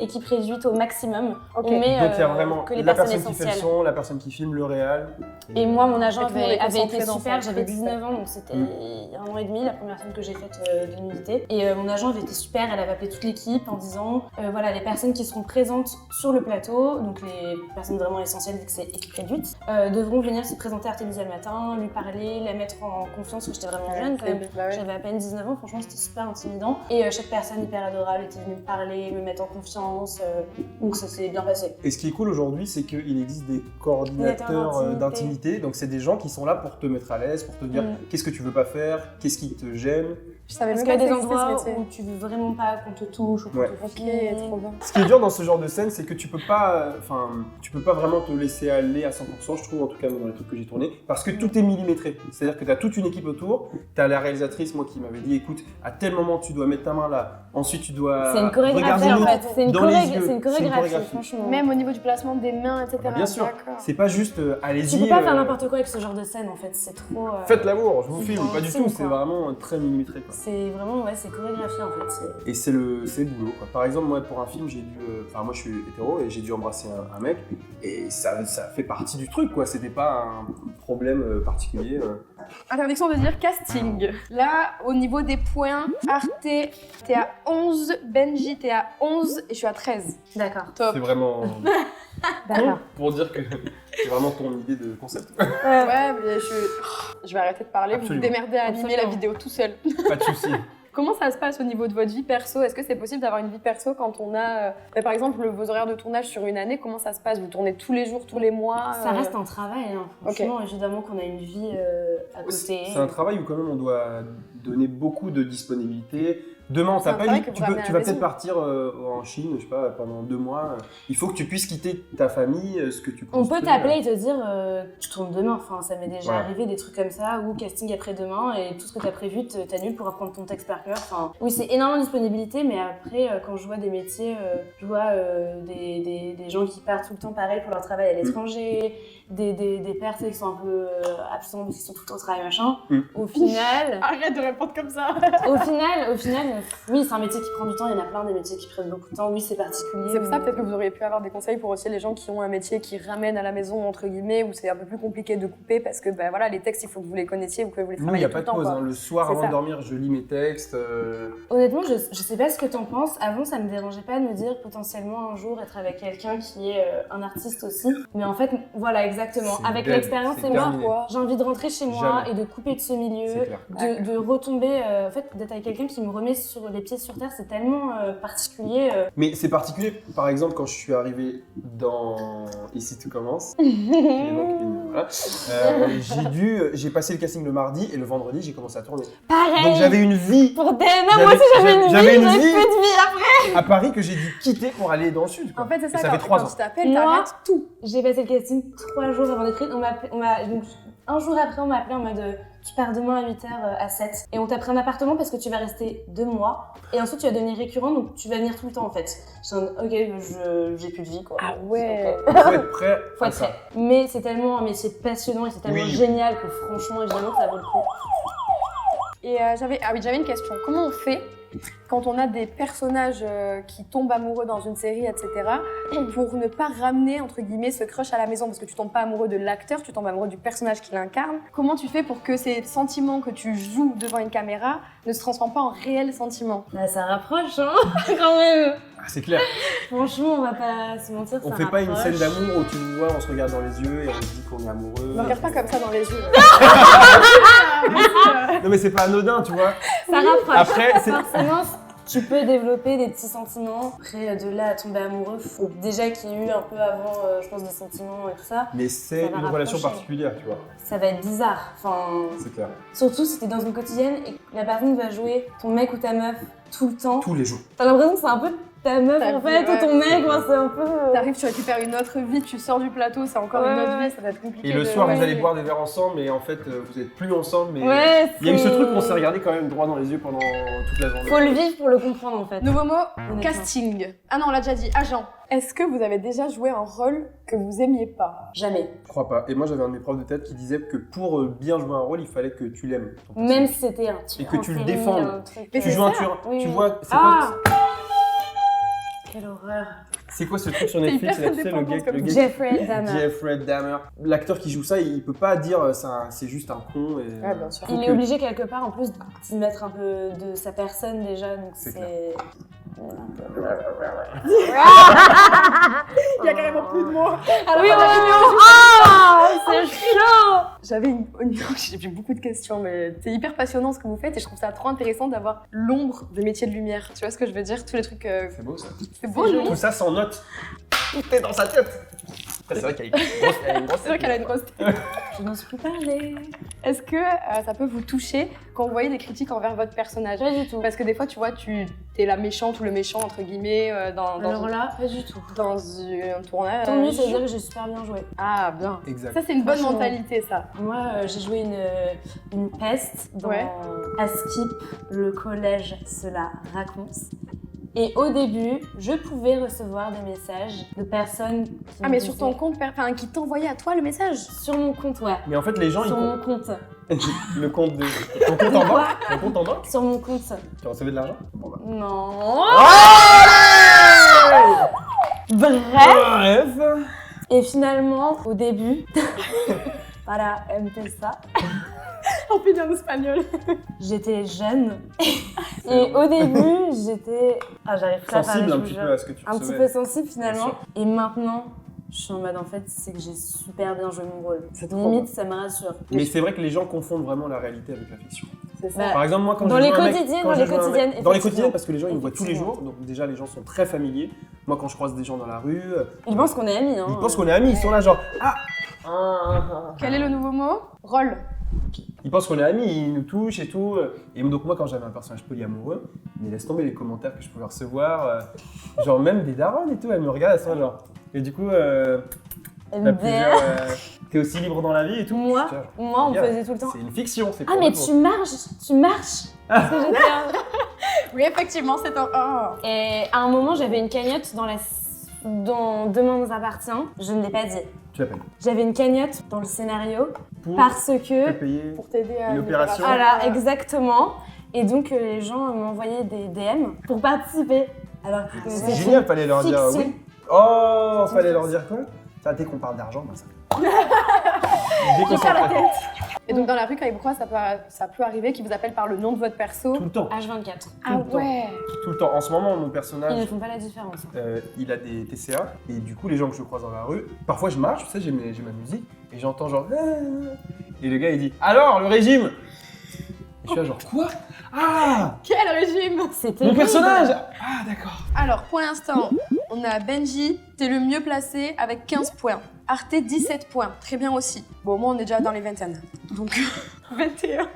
S3: Équipe réduite au maximum.
S1: Ok.
S3: On met
S2: Donc il y a vraiment
S3: que les
S2: la
S3: personnes
S2: personne qui fait le
S3: essentielles.
S2: son, la personne qui filme, le réal.
S3: Et moi, mon agent
S1: Et tout le monde est
S3: avait
S1: concentré
S3: été
S1: dans
S3: super.
S1: son
S3: J'avais
S1: truc,
S3: 19 ans, donc c'était
S2: Mm.
S3: il y a 1 an et demi, la première scène que j'ai faite de nudité. Et mon agent avait été super. Elle avait appelé toute l'équipe en disant voilà, les personnes qui seront présentes sur le plateau, donc les personnes vraiment essentielles, vu que c'est équipe réduite, devront venir se présenter à Artemisia le matin, lui parler, la mettre en confiance, parce que j'étais vraiment jeune quand même.
S1: Bah ouais.
S3: J'avais à peine 19 ans, franchement c'était super intimidant. Et chaque personne hyper adorable était venue me parler, me mettre en confiance, donc ça s'est bien passé.
S2: Et ce qui est cool aujourd'hui, c'est qu'il existe des coordinateurs
S3: Coordinateurs
S2: d'intimité. Donc c'est des gens qui sont là pour te mettre à l'aise, pour te dire qu'est-ce que tu veux pas faire, qu'est-ce qui te gêne.
S1: Je savais
S3: Parce
S1: même
S3: qu'il y a
S1: pas
S3: des
S1: que ça existait,
S3: endroits
S1: ce métier.
S3: où tu veux vraiment pas qu'on te touche ou qu'on
S2: Ouais.
S3: te
S1: Ok,
S3: fouille.
S1: trop bien.
S2: Ce qui est dur dans ce genre de scène, c'est que tu peux pas vraiment te laisser aller à 100%, je trouve, en tout cas dans les trucs que j'ai tournés, parce que tout est millimétré. C'est-à-dire que tu as toute une équipe autour. Tu as la réalisatrice, moi, qui m'avait dit, écoute, à tel moment, tu dois mettre ta main là. Ensuite, tu dois
S3: C'est une chorégraphie
S2: regarder
S3: en
S2: l'autre
S3: fait. C'est une,
S2: dans les yeux.
S3: c'est une chorégraphie, franchement.
S1: Même au niveau du placement des mains, etc.
S2: Bien sûr.
S1: D'accord.
S2: C'est pas juste allez-y.
S3: Tu peux pas faire n'importe quoi avec ce genre de scène en fait, c'est trop.
S2: Faites l'amour, je vous
S3: c'est
S2: filme.
S3: un
S2: Pas du
S3: film,
S2: tout, c'est
S3: quoi.
S2: vraiment très millimétré. Quoi.
S3: C'est vraiment, ouais, c'est chorégraphié en fait.
S2: Et c'est le boulot. Quoi. Par exemple, moi, pour un film, j'ai dû. Enfin, moi, je suis hétéro et j'ai dû embrasser un mec. Et ça fait partie du truc, quoi. C'était pas un problème particulier.
S1: Interdiction de dire casting. Là, au niveau des points, Arte, t'es à 11, Benji, t'es à 11 et je suis à 13.
S3: D'accord.
S1: Top.
S2: C'est vraiment.
S3: D'accord.
S2: Pour dire que c'est vraiment ton idée de concept.
S1: Ouais, mais je vais arrêter de parler, vous vous
S2: Absolument.
S1: démerdez à animer la vidéo tout seul.
S2: Pas de soucis.
S1: Comment ça se passe au niveau de votre vie perso? Est-ce que c'est possible d'avoir une vie perso quand on a, par exemple, vos horaires de tournage sur une année? Comment ça se passe? Vous tournez tous les jours, tous les mois?
S3: Ça reste un travail, hein. Franchement, évidemment qu'on a une vie à côté.
S2: C'est un travail où quand même on doit donner beaucoup de disponibilité. Demain, on
S1: C'est un
S2: t'appelle,
S1: travail que vous ramenez à
S2: tu
S1: la
S2: vas peut-être
S1: maison.
S2: partir en Chine, je sais pas, pendant 2 mois. Il faut que tu puisses quitter ta famille, ce que tu
S3: On
S2: construis.
S3: peut t'appeler et te dire tu tournes demain, enfin ça m'est déjà
S2: Ouais.
S3: arrivé des trucs comme ça, ou casting après-demain et tout ce que t'as prévu t'annules pour apprendre ton texte par cœur. Enfin, oui, c'est énormément de disponibilité, mais après quand je vois des métiers, je vois des gens qui partent tout le temps pareil pour leur travail à l'étranger, des pères tu sais, qui sont un peu absents parce qu'ils sont tout le temps au travail machin. Au final,
S1: Arrête de répondre comme ça.
S3: au final, oui c'est un métier qui prend du temps, il y en a plein des métiers qui prennent beaucoup de temps, oui c'est particulier.
S1: C'est pour ça
S3: mais-
S1: peut-être que vous auriez pu avoir des conseils pour aussi les gens qui ont un métier qui ramène à la maison, entre guillemets, où c'est un peu plus compliqué de couper parce que ben voilà, les textes, il faut que vous les connaissiez ou que vous les
S2: Nous, il
S1: travaillez
S2: n'y a
S1: tout
S2: pas
S1: le
S2: de
S1: temps.
S2: pause.
S1: quoi.
S2: Hein. Le soir,
S1: C'est
S2: avant
S1: ça.
S2: de dormir, je lis mes textes.
S3: Honnêtement, je sais pas ce que t'en penses. Avant, ça me dérangeait pas de me dire potentiellement un jour être avec quelqu'un qui est un artiste aussi. Mais en fait, voilà, exactement.
S2: C'est
S3: Avec
S2: dead,
S3: l'expérience
S2: c'est
S3: et moi,
S2: terminé.
S3: j'ai envie de rentrer chez moi
S2: Jamais.
S3: et de couper de ce milieu,
S2: C'est clair.
S3: de retomber. En fait, d'être avec quelqu'un qui me remet sur les pieds sur terre, c'est tellement particulier.
S2: Mais c'est particulier, par exemple, quand je suis arrivé dans Ici tout commence. qui est donc voilà, j'ai passé le casting le mardi et le vendredi, j'ai commencé à tourner.
S3: Pareil.
S2: Donc j'avais une vie
S3: Pour DNA, moi aussi j'avais une vie,
S2: j'avais une
S3: j'avais
S2: vie
S3: plus de vie après.
S2: à Paris que j'ai dû quitter pour aller dans le sud. Quoi.
S1: En fait, c'est ça,
S2: Et ça
S1: quand,
S2: fait 3
S1: quand
S2: ans.
S1: tu t'appelles,
S3: Moi-
S1: t'arrêtes tout.
S3: J'ai passé le casting 3 jours avant d'écrire. Donc, un jour après, on m'a appelé en mode tu pars demain à 8h à 7. Et on t'a pris un appartement parce que tu vas rester 2 mois. Et ensuite, tu vas devenir récurrent, donc tu vas venir tout le temps en fait. Je suis en mode, ok, j'ai plus de vie quoi.
S1: Ah ouais.
S3: Ok.
S2: Il faut être prêt
S3: Faut
S2: à
S3: être
S2: ça.
S3: prêt. Mais c'est tellement un métier passionnant et c'est tellement
S2: Oui.
S3: génial que franchement, évidemment, ça vaut le coup.
S1: Et j'avais une question. Comment on fait quand on a des personnages qui tombent amoureux dans une série, etc., pour ne pas ramener, entre guillemets, ce crush à la maison? Parce que tu tombes pas amoureux de l'acteur, tu tombes amoureux du personnage qui l'incarne. Comment tu fais pour que ces sentiments que tu joues devant une caméra ne se transforment pas en réels sentiments?
S3: Bah, ça rapproche, hein, quand même.
S2: Ah, c'est clair.
S3: Franchement, on va pas se mentir,
S2: On
S3: ça
S2: fait pas une
S3: rapproche.
S2: scène d'amour où tu nous vois, on se regarde dans les yeux et on se dit qu'on est amoureux.
S1: Ne regarde pas comme ça dans les yeux.
S2: Non mais c'est pas anodin, tu vois.
S3: Ça rapproche.
S2: Après, c'est
S3: Forcément, tu peux développer des petits sentiments. Après, de là à tomber amoureux, faut déjà qu'il y ait eu un peu avant, je pense, des sentiments et tout ça.
S2: mais c'est
S3: Ça va
S2: une relation
S3: rapprocher.
S2: particulière, tu vois.
S3: Ça va être bizarre. Enfin,
S2: C'est clair.
S3: surtout si t'es dans une quotidienne et que la personne va jouer ton mec ou ta meuf tout le temps.
S2: Tous les jours.
S3: T'as l'impression que c'est un peu ta meuf
S1: Ta
S3: en
S1: vie,
S3: fait,
S1: ouais.
S3: ou ton mec, moi, c'est un peu.
S1: T'arrives, tu récupères une autre vie, tu sors du plateau, c'est encore une autre vie, ça va être compliqué.
S2: Et le
S1: de-
S2: soir, vous
S1: ouais.
S2: allez boire des verres ensemble, mais en fait, vous êtes plus ensemble. Mais
S3: Ouais,
S2: il y a eu ce
S3: c'est-
S2: truc qu'on s'est regardé quand même droit dans les yeux pendant toute la journée.
S3: Faut le vivre pour le comprendre en fait.
S1: Nouveau mot,
S3: Honnêtement.
S1: casting. Ah non, on l'a déjà dit, agent. Est-ce que vous avez déjà joué un rôle que vous aimiez pas?
S3: Jamais.
S2: Je crois pas. Et moi, j'avais un de mes profs de tête qui disait que pour bien jouer un rôle, il fallait que tu l'aimes. ton
S3: Même
S2: personnage.
S3: si c'était un truc.
S2: Et que tu le
S3: en série,
S2: défendes.
S3: un truc,
S1: Mais
S2: Tu
S1: c'est
S2: joues un
S1: ça.
S2: tueur.
S3: Oui,
S2: Tu
S3: oui.
S2: vois,
S3: Ah Quelle horreur.
S2: c'est quoi ce truc sur
S1: C'est
S2: Netflix
S1: hyper
S2: là, tu sais, le
S1: indépendant
S2: gars,
S1: comme
S2: le gars
S3: Jeffrey Dahmer.
S2: Jeffrey Dahmer. L'acteur qui joue ça, il peut pas dire c'est juste un con. Et,
S1: Ouais, bien sûr.
S2: faut
S3: Il est
S2: que-
S3: obligé quelque part en plus d'y mettre un peu de sa personne déjà, donc
S2: C'est
S3: c'est.
S1: Il y a carrément plus de mots.
S3: Ah oui, c'est chaud.
S1: J'avais j'ai beaucoup de questions, mais c'est hyper passionnant ce que vous faites et je trouve ça trop intéressant d'avoir l'ombre de métier de lumière. Tu vois ce que je veux dire? Tous les trucs.
S2: C'est beau ça.
S1: C'est beau,
S3: C'est
S1: non?
S2: Tout ça sans notes. Tout est dans sa tête. Après, c'est vrai qu'elle a une grosse
S1: C'est vrai qu'elle a une grosse tête.
S3: Je n'ose plus parler.
S1: Est-ce que ça peut vous toucher quand vous voyez des critiques envers votre personnage?
S3: Pas du tout.
S1: Parce que des fois, tu vois, t'es la méchante ou le méchant, entre guillemets,
S3: Alors là, pas du tout.
S1: dans un tournage.
S3: Tant mieux, ça veut dire que j'ai super bien joué.
S1: Ah, bien.
S2: Exact.
S1: Ça, c'est une bonne
S3: Franchement.
S1: mentalité, ça.
S3: Moi, j'ai joué une peste dans
S1: Ouais.
S3: Askip, le collège cela raconte. Et au début, je pouvais recevoir des messages de personnes qui
S1: Ah,
S3: me
S1: mais sur ton
S3: disaient-
S1: compte, qui t'envoyait à toi le message?
S3: Sur mon compte, ouais.
S2: Mais en fait, les gens,
S3: Sur mon compte.
S2: le compte de. Ton compte en banque. Ton compte en banque.
S3: Sur mon compte.
S2: Tu recevais de l'argent. Bon, bah.
S3: Non.
S2: Allez
S3: Bref.
S2: Bref.
S3: Et finalement, au début, para empezar,
S1: On finit en espagnol.
S3: j'étais jeune. Et au début, j'étais... Ah, j'arrive pas à parler,
S2: Sensible
S3: je
S2: un
S3: vous
S2: petit
S3: jure.
S2: peu à ce que tu
S3: Un petit
S2: recevais.
S3: peu sensible finalement.
S2: Bien sûr.
S3: Et maintenant, je suis en mode en fait, c'est que j'ai super bien joué mon rôle.
S2: C'est trop
S3: Limite,
S2: bien.
S3: ça me rassure.
S2: Mais c'est vrai que les gens confondent vraiment la réalité avec la fiction.
S1: C'est ça.
S3: Bah,
S2: Par exemple, moi, quand
S3: dans
S2: je
S3: les
S2: joue un mec-
S3: quotidiennes,
S2: quand
S3: dans
S2: je
S3: les
S2: joue un mec-
S3: quotidiennes,
S2: Dans les
S3: effectivement.
S2: quotidiennes, parce que les gens, ils nous voient tous les
S3: Effectivement.
S2: jours. Donc, déjà, les gens sont très familiers. Moi, quand je croise des gens dans la rue,
S3: Ils pensent qu'on est amis, hein.
S2: ils pensent qu'on est amis. Ils sont là, genre,
S1: Quel est le nouveau mot? Rôle.
S2: Ils pensent qu'on est amis, ils nous touchent et tout. Et donc, moi, quand j'avais un personnage polyamoureux, mais laisse tomber les commentaires que je pouvais recevoir. Genre, même des darons et tout, elles me regardent, elles sont là, genre. Et du coup, t'as
S3: MDR.
S2: plusieurs. T'es aussi libre dans la vie et tout.
S3: Moi,
S2: Putain, genre,
S3: moi, on me
S2: regarde,
S3: faisait tout le temps.
S2: C'est une fiction, c'est
S3: Ah,
S2: pas
S3: mais
S2: un
S3: tu
S2: mot.
S3: marches Parce que j'étais
S1: Oui, effectivement, c'est un. Oh.
S3: Et à un moment, j'avais une cagnotte dans Demain nous appartient. Je ne l'ai pas dit.
S2: Tu l'appelles.
S3: J'avais une cagnotte dans le scénario
S2: Pour
S3: parce
S2: te
S3: que...
S2: payer.
S1: Pour t'aider à.
S2: Une opération.
S3: Voilà, exactement. Et donc, les gens m'envoyaient des DM pour participer. Alors que
S2: C'est
S3: c'était
S2: génial, fallait leur dire
S3: fiction.
S2: oui. Oh, fallait leur dire quoi? Ça, dès qu'on parle d'argent, ben ça. Dès qu'on
S1: J'ai pas la
S2: s'en-
S1: tête. Et donc dans la rue, quand ils vous croisent, ça peut arriver qu'ils vous appellent par le nom de votre perso.
S2: Tout le temps.
S3: H24.
S1: Ah
S2: le temps.
S1: ouais.
S2: Tout le temps. En ce moment, mon
S3: Ils ne
S2: personnage,
S3: font pas la différence.
S2: il a des TCA. Et du coup, les gens que je croise dans la rue, parfois je marche, tu sais, j'ai ma musique. Et j'entends genre. Et le gars, il dit alors, le régime. Et je suis là, genre quoi? Ah,
S3: Ah,
S1: Quel régime.
S3: C'était
S2: mon personnage. Ah, d'accord.
S1: Alors pour l'instant, on a Benji, t'es le mieux placé avec 15 points. Arte 17 points, très bien aussi. Bon, moi on est déjà dans les vingtaines. Donc 21.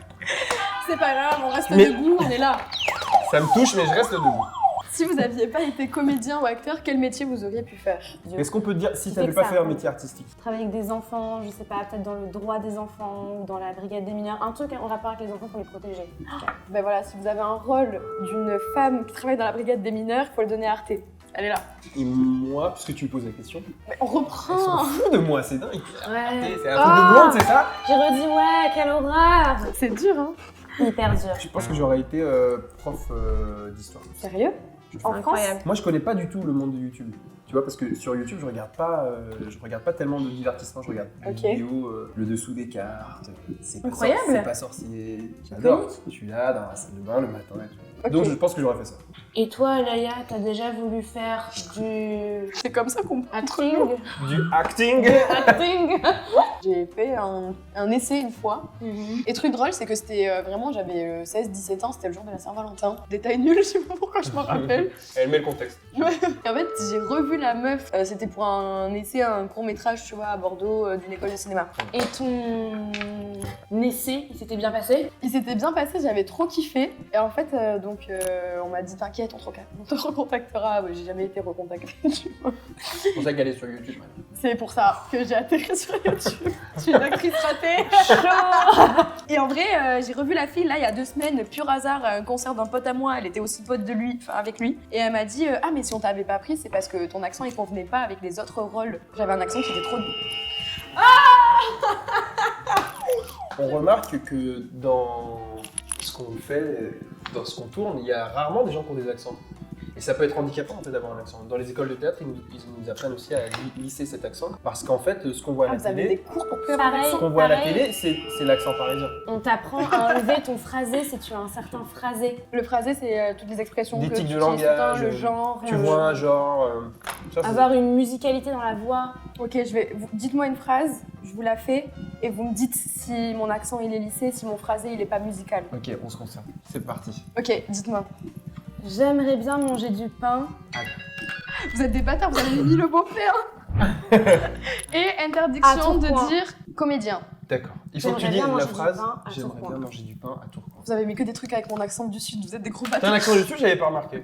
S1: C'est pas grave, on reste
S2: Mais-
S1: debout, on est là.
S2: Ça me touche, mais je reste debout.
S1: Si vous aviez pas été comédien ou acteur, quel métier vous auriez pu faire?
S2: Est-ce qu'on peut te dire si
S3: Qui
S2: t'avais
S3: fait
S2: pas
S3: que
S2: fait
S3: ça
S2: un métier artistique?
S3: Travailler avec des enfants, je sais pas, peut-être dans le droit des enfants ou dans la brigade des mineurs, un truc en rapport avec les enfants pour les protéger.
S1: Ben voilà, si vous avez un rôle d'une femme qui travaille dans la brigade des mineurs, il faut le donner à Arte. Elle est là.
S2: Et moi, puisque tu me poses la question,
S1: Mais on
S2: elles sont
S1: reprend.
S2: fous de moi, c'est dingue.
S3: Ouais.
S2: C'est un truc de blonde, c'est ça?
S3: J'ai redit ouais, quelle horreur.
S1: C'est dur, hein?
S3: Hyper dur.
S2: Je pense que j'aurais été prof d'histoire.
S1: Sérieux? En
S3: Incroyable.
S2: Moi, je connais pas du tout le monde de YouTube. Tu vois, parce que sur YouTube, je regarde pas tellement de divertissement. Je regarde
S1: Ok.
S2: des vidéos, le dessous des cartes. C'est pas
S3: Incroyable.
S2: C'est pas sorcier. J'adore. Je suis là dans la salle de bain le matin. Et tout.
S1: Ok.
S2: Donc, je pense que j'aurais fait ça.
S3: Et toi, Laïa, t'as déjà voulu faire du
S1: C'est comme ça qu'on
S3: acting?
S2: Du acting.
S3: Acting.
S1: J'ai fait un essai une fois. Et truc drôle, c'est que c'était vraiment, j'avais 16-17 ans, c'était le jour de la Saint-Valentin. Détail nul, je sais pas pourquoi je m'en rappelle.
S2: Elle met le contexte.
S1: Et en fait, j'ai revu la meuf, c'était pour un essai, un court-métrage, tu vois, à Bordeaux, d'une école de cinéma.
S3: Et ton essai, il s'était bien passé?
S1: Il s'était bien passé, j'avais trop kiffé. Et en fait, on m'a dit, t'inquiète, on te recontactera. Ouais, j'ai jamais été recontactée, tu vois.
S2: C'est pour ça qu'elle est sur YouTube.
S1: C'est pour ça que j'ai atterri sur YouTube. Je suis une actrice ratée. Et en vrai, j'ai revu la fille là il y a 2 semaines, pur hasard, à un concert d'un pote à moi. Elle était aussi pote de lui, enfin avec lui. Et elle m'a dit ah mais si on t'avait pas pris, c'est parce que ton accent il convenait pas avec les autres rôles. J'avais un accent qui était trop.
S2: On remarque que dans ce qu'on fait, dans ce qu'on tourne, il y a rarement des gens qui ont des accents. Et ça peut être handicapant en fait, d'avoir un accent. Dans les écoles de théâtre, ils nous apprennent aussi à lisser cet accent. Parce qu'en fait, ce qu'on voit à
S1: Ah,
S2: la
S1: vous avez des
S2: télé,
S1: cours pour plus
S3: Pareil.
S2: ce qu'on voit à la
S3: Pareil.
S2: télé, c'est l'accent parisien.
S3: On t'apprend à enlever ton phrasé si tu as un certain phrasé.
S1: Le phrasé, c'est toutes les expressions
S2: Des
S1: que
S2: tics
S1: tu
S2: de
S1: utilises tout le temps,
S2: langage,
S1: le genre.
S2: Tu vois un genre. Ça, c'est-
S3: Avoir une musicalité dans la voix.
S1: Ok, dites-moi une phrase, je vous la fais, et vous me dites si mon accent il est lissé, si mon phrasé il est pas musical.
S2: Ok, on se concentre. C'est parti.
S1: Ok, dites-moi.
S3: J'aimerais bien manger du pain.
S1: Vous êtes des bâtards, vous avez mis le beau-père. Et interdiction de dire comédien.
S2: D'accord. Il faut que tu
S3: J'aimerais
S2: dises
S3: bien
S2: la
S3: manger du
S2: phrase
S3: pain à
S2: j'aimerais
S3: Tourcoing.
S2: bien manger du pain à Tourcoing.
S1: Vous avez mis que des trucs avec mon accent du sud, vous êtes des gros
S2: T'as un
S1: bâtards.
S2: accent dessus, j'avais pas remarqué.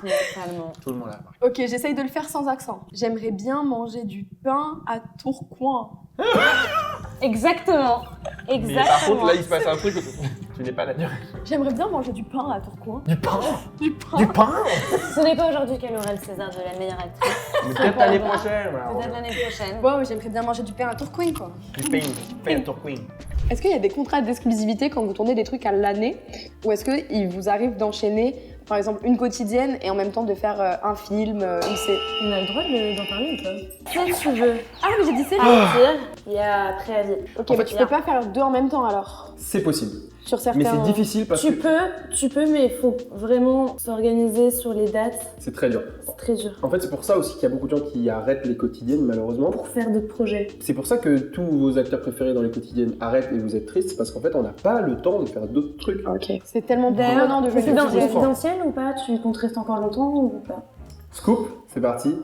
S3: Totalement.
S2: Tout le monde l'a remarqué.
S1: Ok, j'essaye de le faire sans accent. J'aimerais bien manger du pain à Tourcoing.
S3: Exactement.
S2: Mais
S3: Exactement.
S2: par contre, là, il se passe un truc. Tu n'es pas naturel.
S1: J'aimerais bien manger du pain à Tourcoing.
S2: Du pain
S1: Du pain.
S2: Du pain
S3: Ce n'est pas aujourd'hui qu'elle aura le César de la meilleure actrice.
S2: Mais peut-être l'année prochaine. voilà.
S3: Peut-être l'année prochaine.
S1: Bon, j'aimerais bien manger du pain à Tourcoing, quoi.
S2: Du pain à Tourcoing.
S1: Est-ce qu'il y a des contrats d'exclusivité quand vous tournez des trucs à l'année? Ou est-ce qu'il vous arrive d'enchaîner, par exemple, une quotidienne et en même temps de faire un film, une série?
S3: On a le droit d'en parler ou pas? Si tu veux.
S1: Ah, mais j'ai dit série.
S3: Partir, il y a préavis.
S1: Ok,
S2: En
S1: mais
S2: fait,
S1: tu peux pas faire deux en même temps alors?
S2: C'est possible.
S1: Sur certains...
S2: Mais c'est difficile parce que
S3: Tu peux, mais il faut vraiment s'organiser sur les dates.
S2: c'est très dur.
S3: C'est très dur.
S2: En fait, c'est pour ça aussi qu'il y a beaucoup de gens qui arrêtent les quotidiennes, malheureusement.
S3: Pour faire d'autres projets.
S2: C'est pour ça que tous vos acteurs préférés dans les quotidiennes arrêtent et vous êtes tristes, c'est parce qu'en fait, on n'a pas le temps de faire d'autres trucs.
S1: Ok. C'est tellement
S3: D'ailleurs,
S1: prenant de jouer
S3: c'est
S1: des
S3: dans
S1: quotidiennes.
S3: résidentiel ou pas? Tu comptes rester encore longtemps ou pas?
S2: Scoop, c'est parti.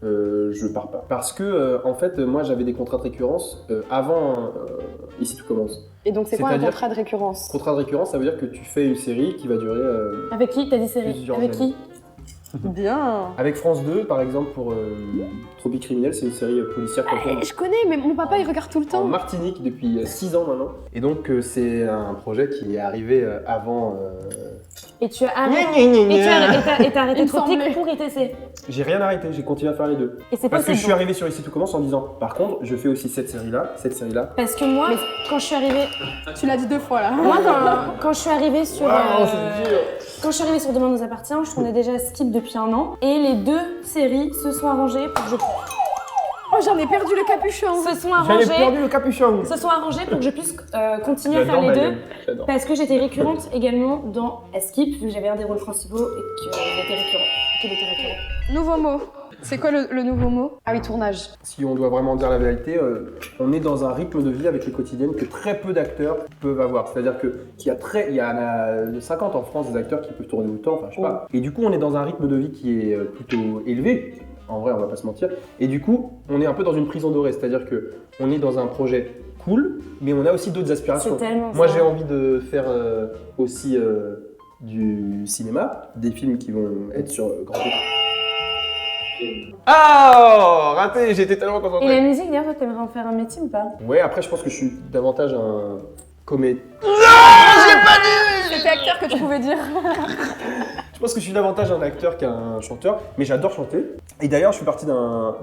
S2: Je pars pas. Parce que, en fait, moi, j'avais des contrats de récurrence avant Ici Tout Commence.
S1: Et donc, c'est quoi un
S2: C'est-à-dire-
S1: contrat de récurrence?
S2: Contrat de récurrence, ça veut dire que tu fais une série qui va durer...
S3: Avec qui? T'as dit série?
S2: Plusieurs
S3: Avec qui?
S1: Bien.
S2: Avec France 2, par exemple, pour Tropique Criminel, c'est une série policière qu'on tourne
S1: Je connais, mais mon papa, il regarde tout le
S2: en
S1: temps.
S2: Martinique depuis 6 ans maintenant. Et donc, c'est un projet qui est arrivé avant...
S3: Et tu as arrêté.
S2: Gna,
S3: Et t'as arrêté
S1: Il me
S3: Tropique
S1: semblait.
S3: pour ITC.
S2: J'ai rien arrêté, j'ai continué à faire les deux.
S3: Et c'est
S2: Parce que
S3: possible.
S2: je suis arrivé sur Ici Tout Commence en disant, par contre, je fais aussi cette série-là.
S3: Parce que moi,
S1: Mais-
S3: quand je suis arrivée,
S1: Tu l'as dit deux fois là.
S3: moi quand je suis arrivée sur,
S2: Waouh, c'est dur.
S3: quand je suis arrivée sur Demain nous appartient, je tournais déjà Skip depuis 1 an et les 2 séries se sont arrangées pour que je
S1: Oh, j'en ai perdu le capuchon.
S3: se sont
S2: J'avais
S3: arrangées,
S2: perdu le capuchon.
S3: se sont arrangées pour que je puisse continuer à faire
S2: J'adore
S3: les deux.
S2: Marianne, j'adore.
S3: Parce que j'étais récurrente également dans Skip, vu que j'avais un des rôles principaux et que j'étais récurrente. Qu'il était récurrent.
S1: Nouveau mot. C'est quoi le nouveau mot? Ah oui, tournage.
S2: Si on doit vraiment dire la vérité, on est dans un rythme de vie avec les quotidiennes que très peu d'acteurs peuvent avoir. C'est-à-dire qu'il y a 50 en France des acteurs qui peuvent tourner autant, enfin je sais pas. Et du coup, on est dans un rythme de vie qui est plutôt élevé. En vrai, on va pas se mentir. Et du coup, on est un peu dans une prison dorée. C'est-à-dire que on est dans un projet cool, mais on a aussi d'autres aspirations.
S3: C'est tellement
S2: Moi,
S3: ça.
S2: j'ai envie de faire aussi du cinéma, des films qui vont être sur grand écran. Ah, raté, j'étais tellement
S3: Et
S2: concentré.
S3: la musique, d'ailleurs, toi, t'aimerais en faire un métier ou pas?
S2: Ouais, après, je pense que je suis davantage un comédien.
S1: C'était acteur que tu pouvais dire.
S2: Je pense que je suis davantage un acteur qu'un chanteur, mais j'adore chanter. Et d'ailleurs, je suis parti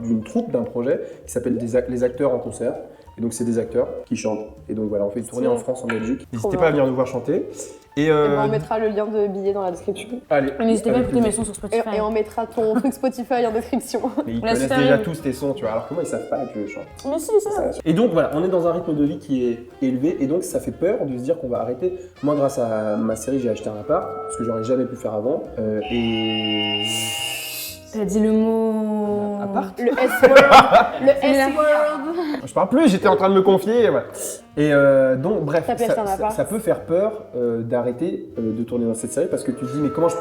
S2: d'une troupe, d'un projet qui s'appelle les acteurs en concert. Et donc, c'est des acteurs qui chantent. Et donc, voilà, on fait une tournée en France, en Belgique. N'hésitez pas à venir nous voir chanter. Et
S1: Eh ben, on mettra le lien de billet dans la description.
S2: allez.
S3: N'hésitez pas à
S2: avec
S3: écouter mes
S2: plaisir.
S3: sons sur
S1: Et,
S3: Spotify.
S1: et on mettra ton truc Spotify en description.
S2: Mais ils
S3: La
S2: connaissent
S3: story.
S2: déjà tous tes sons, tu vois. Alors, comment ils savent pas que je chante?
S3: Mais si, ça.
S2: Et donc voilà, on est dans un rythme de vie qui est élevé et donc ça fait peur de se dire qu'on va arrêter. Moi, grâce à ma série, j'ai acheté un appart, ce que j'aurais jamais pu faire avant. Et
S3: T'as dit le mot.
S2: Appart.
S1: Le S-word. Le S-word.
S2: je parle plus, j'étais en train de me confier. Et, voilà. Et donc bref,
S1: T'as pu acheter un appart.
S2: ça peut faire peur d'arrêter de tourner dans cette série parce que tu te dis mais comment je...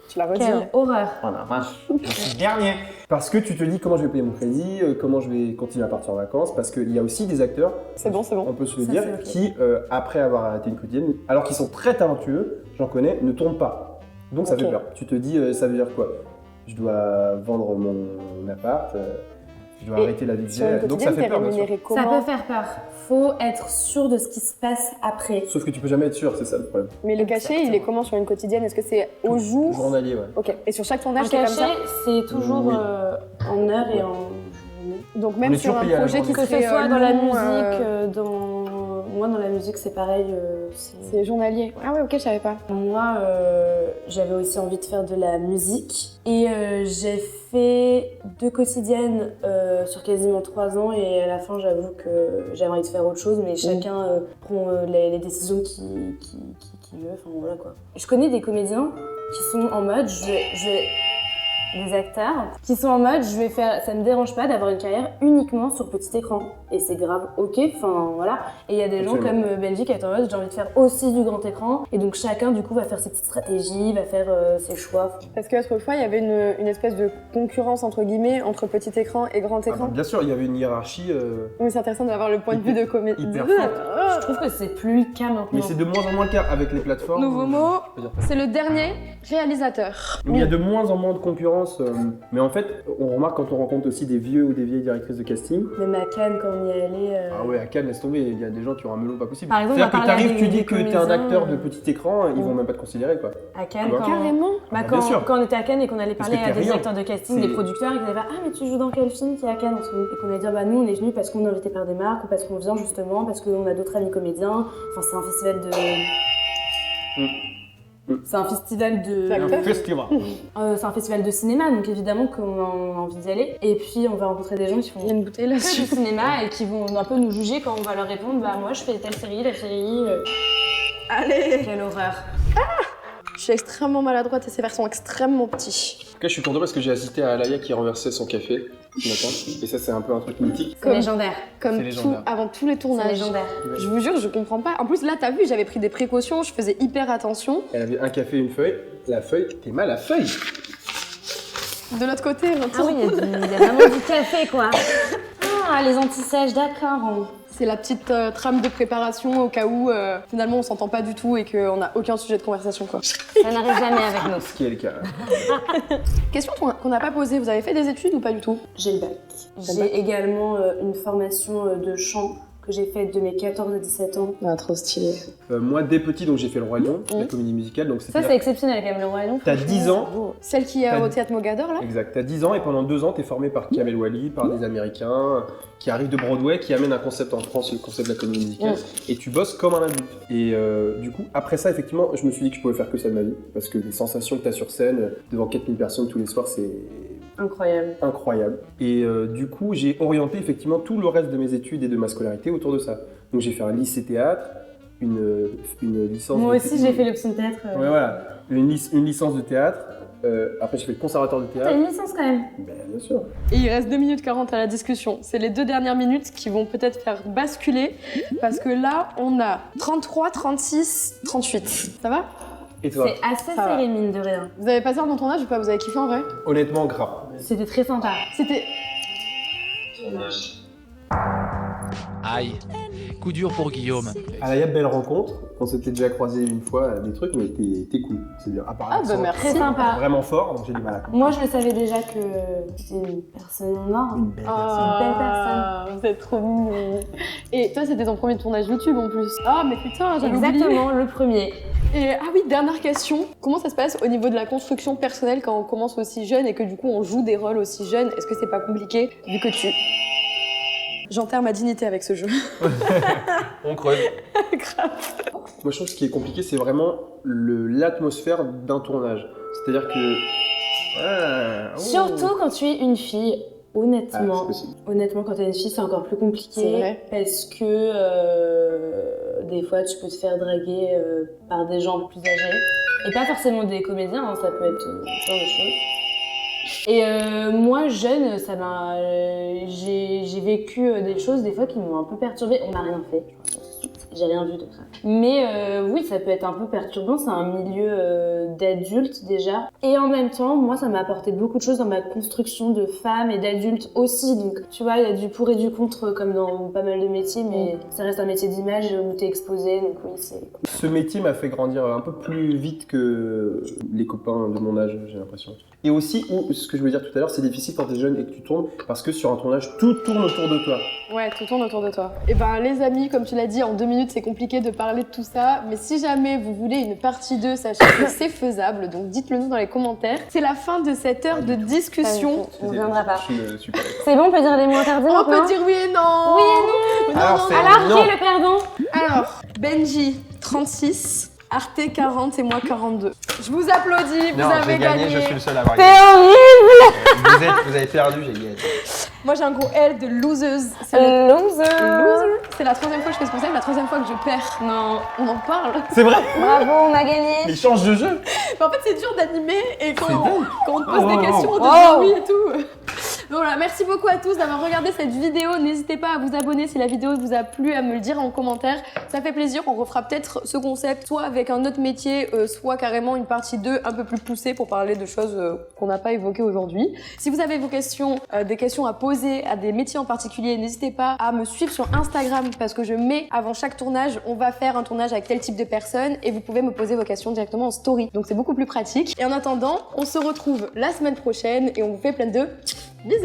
S1: Tu l'as redit.
S3: Quelle horreur.
S2: Oh la vache, je suis le dernier. Parce que tu te dis comment je vais payer mon crédit, comment je vais continuer à partir en vacances, parce qu'il y a aussi des acteurs,
S1: C'est bon, c'est bon.
S2: on peut se le
S3: Ça,
S2: dire,
S3: c'est ok.
S2: qui, après avoir arrêté une quotidienne, alors qu'ils sont très talentueux, j'en connais, ne tournent pas. Donc ça
S1: Ok.
S2: fait peur. Tu te dis, ça veut dire quoi? Je dois vendre mon appart, je dois
S1: Et
S2: arrêter la vie que
S1: Sur une
S2: j'ai. Donc ça
S1: quotidienne,
S2: fait
S1: t'es
S2: peur, bien sûr.
S1: rémunéré
S3: Ça
S1: comment?
S3: peut faire peur. Faut être sûr de ce qui se passe après.
S2: Sauf que tu peux jamais être sûr, c'est ça le problème.
S1: Mais le cachet, il est comment sur une quotidienne? Est-ce que c'est au jour?
S2: Journalier, ouais.
S1: Ok. Et sur chaque tournage,
S3: Un
S1: c'est comme ça?
S3: cachet, c'est toujours
S2: Oui.
S3: En heure et en journée.
S1: Donc
S2: On
S1: même
S2: est
S1: sur un
S2: surpayé à la
S1: projet qui
S2: journée.
S3: Que ce
S1: serait
S3: soit dans la
S1: long,
S3: musique, moi dans la musique c'est pareil.
S1: c'est journalier. Ah ouais, ok, je savais pas.
S3: Moi j'avais aussi envie de faire de la musique et j'ai fait 2 quotidiennes sur quasiment 3 ans et à la fin j'avoue que j'avais envie de faire autre chose mais chacun prend les décisions qu'il veut, enfin voilà quoi. Je connais des comédiens qui sont en mode je vais des acteurs qui sont en mode ça me dérange pas d'avoir une carrière uniquement sur petit écran. Et c'est grave ok, enfin voilà. Et il y a des gens comme Benji qui est en mode j'ai envie de faire aussi du grand écran. Et donc chacun du coup va faire ses petites stratégies, va faire ses choix.
S1: Parce qu'autrefois il y avait une espèce de concurrence entre guillemets entre petit écran et grand écran.
S2: Bien sûr, il y avait une hiérarchie.
S1: Oui, c'est intéressant d'avoir le point de vue de comédie.
S2: Hyper forte.
S3: Je trouve que c'est plus le cas maintenant.
S2: Mais c'est de moins en moins le cas avec les plateformes.
S1: Nouveau mot,
S2: je peux dire ça.
S1: c'est le dernier réalisateur.
S2: Mais il y a de moins en moins de concurrence. Mais en fait, on remarque quand on rencontre aussi des vieux ou des vieilles directrices de casting.
S3: Même à Cannes, quand on y est allé.
S2: Ah ouais, à Cannes, laisse tomber, il y a des gens qui ont un melon pas possible.
S3: Par exemple,
S2: c'est-à-dire que t'arrives, tu dis que t'es un
S3: comédiens,
S2: acteur de petit écran, ils vont même pas te considérer quoi.
S3: À Cannes,
S2: Bah,
S1: Carrément.
S2: bien sûr.
S3: Quand on était à Cannes et qu'on allait
S2: Parce
S3: parler
S2: que
S3: à
S2: t'es
S3: des
S2: rien.
S3: directeurs de casting,
S2: C'est-
S3: des producteurs, ils disaient ah mais tu joues dans quel film qui est à Cannes en ce moment? Et qu'on allait dire bah nous on est venus parce qu'on est invité par des marques ou parce qu'on vient justement parce qu'on a d'autres amis comédiens. Enfin c'est un festival de. C'est un festival de.
S1: D'accord.
S2: Festival.
S3: C'est un festival de cinéma, donc évidemment qu'on a envie d'y aller. Et puis on va rencontrer des gens qui font
S1: Il y a une bouteille là.
S3: que du cinéma et qui vont un peu nous juger quand on va leur répondre bah moi je fais telle série.
S1: Allez.
S3: Quelle horreur.
S1: Je suis extrêmement maladroite et ces verres sont extrêmement petits.
S2: En tout cas, je suis content parce que j'ai assisté à Alaya qui renversait son café ce matin. Et ça, c'est un peu un truc mythique.
S3: C'est légendaire.
S1: Comme
S2: C'est
S1: tout,
S2: légendaire.
S1: avant tous les
S3: C'est
S1: tournages.
S3: légendaire.
S1: Je vous jure, je comprends pas. En plus, là, t'as vu, j'avais pris des précautions, je faisais hyper attention.
S2: Elle avait un café et une feuille. La feuille, t'es mal à feuille.
S1: De l'autre côté,
S3: Ah oui, il y a vraiment du café quoi. Ah les anti-sèches, d'accord.
S1: c'est la petite trame de préparation au cas où finalement on s'entend pas du tout et qu'on n'a aucun sujet de conversation quoi.
S3: Ça n'arrive jamais avec nous.
S2: Ce qui est le cas.
S1: Question qu'on n'a pas posée, vous avez fait des études ou pas du tout?
S3: J'ai le bac. J'ai également une formation de chant que j'ai faite de mes 14 à 17 ans.
S1: Ah, trop stylé.
S2: Moi, dès petit, donc j'ai fait le Roi Lion, la comédie musicale. Donc
S3: Ça c'est exceptionnel quand même, le Roi Lion.
S2: T'as 10 ans.
S1: Celle qui est
S2: T'as
S1: au
S2: dit-
S1: théâtre Mogador là?
S2: Exact. T'as 10 ans et pendant 2 ans, t'es formé par Kamel Wally, par des Américains qui arrivent de Broadway, qui amènent un concept en France, le concept de la comédie musicale, et tu bosses comme un adulte. Et du coup, après ça, effectivement, je me suis dit que je pouvais faire que ça de ma vie, parce que les sensations que t'as sur scène, devant 4000 personnes tous les soirs, c'est
S3: Incroyable.
S2: incroyable. Et du coup, j'ai orienté effectivement tout le reste de mes études et de ma scolarité autour de ça. Donc j'ai fait un lycée théâtre, une licence
S3: Moi
S2: de
S3: aussi j'ai fait l'option de théâtre.
S2: Ouais, voilà. Une licence de théâtre. Après, j'ai fait le conservatoire de
S3: T'as
S2: théâtre.
S3: une licence quand même.
S2: Ben, bien sûr.
S1: Et il reste 2 minutes 40 à la discussion. C'est les 2 dernières minutes qui vont peut-être faire basculer parce que là, on a 33, 36, 38. Ça va?
S2: Et toi?
S3: C'est assez
S1: Ça va.
S3: serré mine de rien.
S1: Vous avez passé un bon tournage ou pas? Vous avez kiffé en vrai?
S2: Honnêtement, gras.
S3: C'était très sympa.
S1: C'était...
S4: Aïe, coup dur pour Guillaume.
S2: Alaya, belle rencontre. On s'était déjà croisé une fois, des trucs, mais t'es cool. C'est-à-dire, à part
S1: Ah
S2: l'accent
S1: bah merci.
S3: Très sympa.
S2: vraiment fort, donc j'ai du mal à comprendre.
S3: Moi je le savais déjà que c'était une personne en or.
S2: Une belle personne.
S1: Ah, vous êtes trop mignons. Et toi, c'était ton premier tournage YouTube en plus. Ah, mais putain, j'avais oublié.
S3: Exactement, le premier.
S1: Et ah oui, dernière question. Comment ça se passe au niveau de la construction personnelle quand on commence aussi jeune et que du coup on joue des rôles aussi jeunes? Est-ce que c'est pas compliqué vu que tu... J'enterre ma dignité avec ce jeu.
S2: On creuse.
S1: Grave.
S2: Moi, je trouve que ce qui est compliqué, c'est vraiment l'atmosphère d'un tournage. C'est-à-dire que. Ah, oh.
S3: Surtout quand tu es une fille.
S2: Ah,
S3: Honnêtement,
S2: c'est possible.
S3: quand t'es une fille, c'est encore plus
S1: C'est
S3: compliqué
S1: vrai.
S3: parce que des fois tu peux te faire draguer par des gens plus âgés et pas forcément des comédiens, hein, ça peut être plein de choses. Et moi jeune, ça m'a, j'ai vécu des choses des fois qui m'ont un peu perturbée. On m'a rien fait, j'ai rien vu de ça. Mais oui, ça peut être un peu perturbant. C'est un milieu d'adultes déjà. Et en même temps, moi, ça m'a apporté beaucoup de choses dans ma construction de femme et d'adulte aussi. Donc, tu vois, il y a du pour et du contre comme dans pas mal de métiers, mais ça reste un métier d'image où t'es exposé. Donc oui, c'est.
S2: Ce métier m'a fait grandir un peu plus vite que les copains de mon âge, j'ai l'impression. Et aussi, ce que je voulais dire tout à l'heure, c'est difficile quand t'es jeune et que tu tournes, parce que sur un tournage, tout tourne autour de toi.
S1: Ouais, tout tourne autour de toi. Et ben les amis, comme tu l'as dit, en 2 minutes c'est compliqué de parler de tout ça, mais si jamais vous voulez une partie 2, sachez que c'est faisable, donc dites-le nous dans les commentaires. C'est la fin de cette heure de discussion.
S3: On viendra pas.
S2: Je suis pas d'accord.
S3: C'est bon, on peut dire les mots interdits
S1: On
S3: maintenant.
S1: peut dire oui et non.
S3: Oui et non.
S1: Non,
S2: Alors,
S1: non,
S2: c'est-
S1: non.
S3: Alors,
S2: Non.
S3: qui est le perdant?
S1: Alors, Benji, 36, Arte 40 et moi 42. Je vous applaudis, vous
S5: Non,
S1: avez
S5: j'ai gagné,
S1: gagné.
S5: je suis le seul à avoir
S3: T'es
S5: gagné.
S3: horrible.
S5: Vous avez perdu, j'ai gagné.
S1: Moi j'ai un gros L de loseuse.
S3: Loser.
S1: C'est la troisième fois que je fais ce concept, la troisième fois que je perds.
S3: Non.
S1: On en parle.
S5: C'est vrai.
S3: Bravo, on a gagné.
S5: Mais change de jeu.
S1: Mais en fait c'est dur d'animer et quand,
S5: C'est dingue.
S1: quand on te pose
S5: Oh,
S1: des questions, on te
S3: oh.
S1: dit oui et tout. Donc voilà, merci beaucoup à tous d'avoir regardé cette vidéo. N'hésitez pas à vous abonner si la vidéo vous a plu, à me le dire en commentaire. Ça fait plaisir, on refera peut-être ce concept soit avec un autre métier, soit carrément une partie 2 un peu plus poussée pour parler de choses qu'on n'a pas évoquées aujourd'hui. Si vous avez vos questions, des questions à poser à des métiers en particulier, n'hésitez pas à me suivre sur Instagram parce que je mets avant chaque tournage, on va faire un tournage avec tel type de personne et vous pouvez me poser vos questions directement en story. Donc c'est beaucoup plus pratique. Et en attendant, on se retrouve la semaine prochaine et on vous fait plein de bisous.